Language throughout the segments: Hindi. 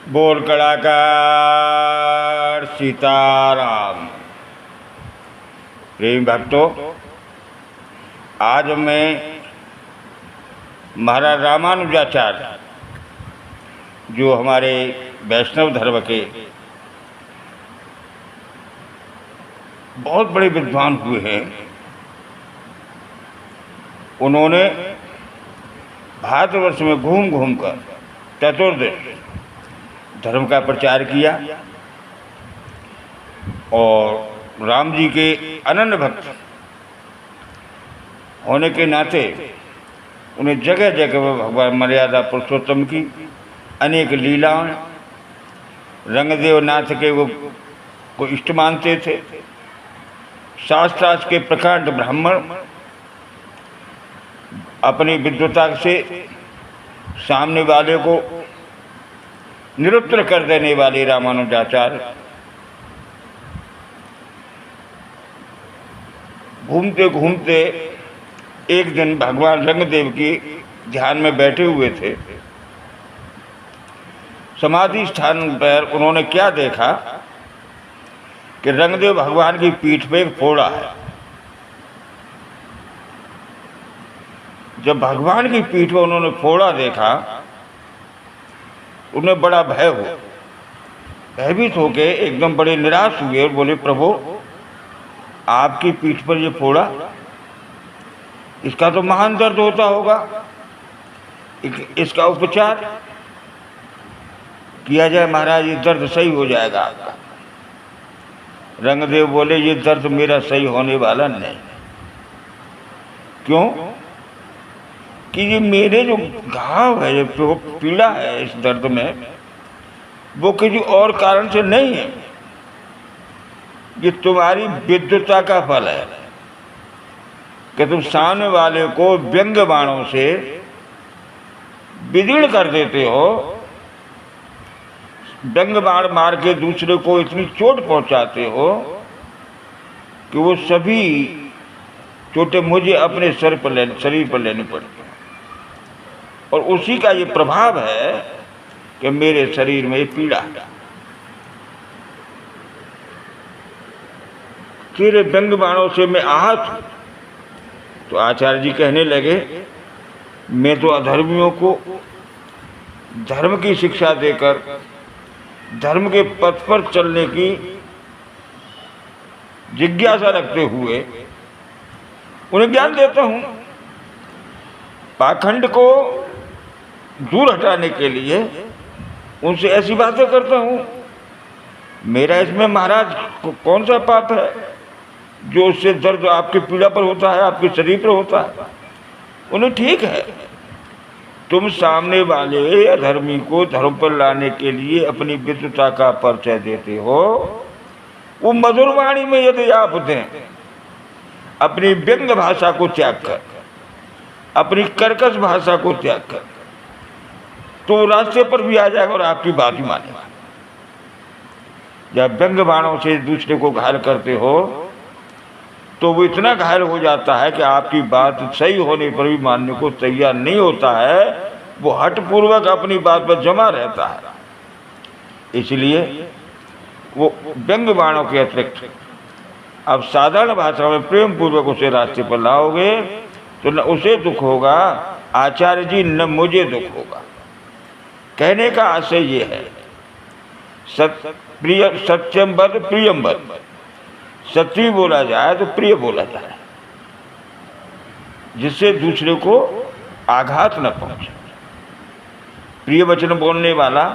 बोल कलाकार सीताराम। प्रेम भक्तों, आज मैं महाराज रामानुजाचार्य, जो हमारे वैष्णव धर्म के बहुत बड़े विद्वान हुए हैं, उन्होंने भारतवर्ष में घूम घूम कर चतुर्दश धर्म का प्रचार किया और राम जी के अनन्य भक्त होने के नाते उन्हें जगह जगह भगवान मर्यादा पुरुषोत्तम की अनेक लीलाएं, रंगदेव नाथ के वो को इष्ट मानते थे। शास्त्रार्थ के प्रकांड ब्राह्मण अपनी विद्वता से सामने वाले को निरुत्तर कर देने वाले रामानुजाचार्य घूमते घूमते एक दिन भगवान रंगदेव की ध्यान में बैठे हुए थे। समाधि स्थान पर उन्होंने क्या देखा कि रंगदेव भगवान की पीठ पे एक फोड़ा है। जब भगवान की पीठ पर उन्होंने फोड़ा देखा, उन्हें बड़ा भय हो, भयभीत होके एकदम बड़े निराश हुए और बोले, प्रभु आपकी पीठ पर ये फोड़ा, इसका तो महान दर्द होता होगा, इसका उपचार किया जाए महाराज, ये दर्द सही हो जाएगा आपका। रंगदेव बोले, ये दर्द मेरा सही होने वाला नहीं। क्यों? कि ये मेरे जो घाव है, जो पीड़ा है इस दर्द में, वो किसी और कारण से नहीं है। ये तुम्हारी विद्वता का फल है कि तुम सामने वाले को व्यंग बाणों से विदीर्ण कर देते हो। व्यंग बाण मार के दूसरे को इतनी चोट पहुंचाते हो कि वो सभी चोटें मुझे अपने शरीर पर लेनी पड़ती हैं। और उसी का ये प्रभाव है कि मेरे शरीर में ये पीड़ा है। तेरे व्यंग बाणों से मैं आहत हूं। तो आचार्य जी कहने लगे, मैं तो अधर्मियों को धर्म की शिक्षा देकर धर्म के पथ पर चलने की जिज्ञासा रखते हुए उन्हें ज्ञान देता हूं। पाखंड को दूर हटाने के लिए उनसे ऐसी बातें करता हूं। मेरा इसमें महाराज कौन सा पाप है जो उससे दर्द आपकी पीड़ा पर होता है, आपके शरीर पर होता है? उन्हें ठीक है, तुम सामने वाले अधर्मी को धर्म पर लाने के लिए अपनी विद्वता का परिचय देते हो। वो मधुर वाणी में यदि आप दें, अपनी व्यंग भाषा को त्याग कर, अपनी कर्कश भाषा को त्याग कर, तो रास्ते पर भी आ जाएगा और आपकी बात ही मानेगा। जब व्यंग बाणों से दूसरे को घायल करते हो तो वो इतना घायल हो जाता है कि आपकी बात सही होने पर भी मानने को तैयार नहीं होता है। वो हठपूर्वक अपनी बात पर जमा रहता है। इसलिए वो व्यंग बाणों के अतिरिक्त अब साधारण भाषा में प्रेम पूर्वक उसे रास्ते पर लाओगे तो न उसे दुख होगा, आचार्य जी, न मुझे दुख होगा। कहने का आशय ये है, सत्यम वद प्रियम वद। सत्य बोला जाए तो प्रिय बोला जाए, जिससे दूसरे को आघात न पहुंचे। प्रिय वचन बोलने वाला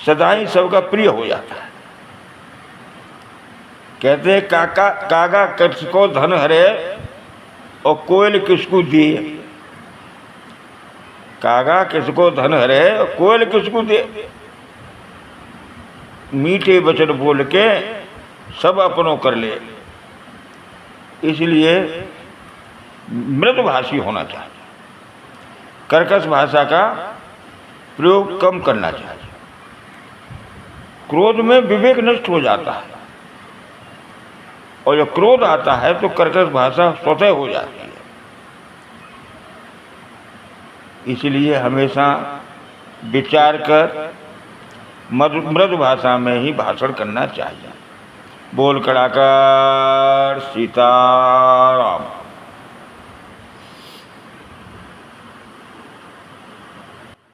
सदा ही सबका प्रिय हो जाता है। कहते हैं, कागा किसको धन हरे और कोयल किसको दिए। कागा किसको धन हरे और कोयल किसको दे। मीठे वचन बोल के सब अपनों कर ले, इसलिए मृदुभाषी होना चाहिए। कर्कश भाषा का प्रयोग कम करना चाहिए। क्रोध में विवेक नष्ट हो जाता है और जब क्रोध आता है तो कर्कश भाषा स्वतः हो जाती है। इसलिए हमेशा विचार कर मृदु भाषा में ही भाषण करना चाहिए। बोल कड़ाकर सीताराम।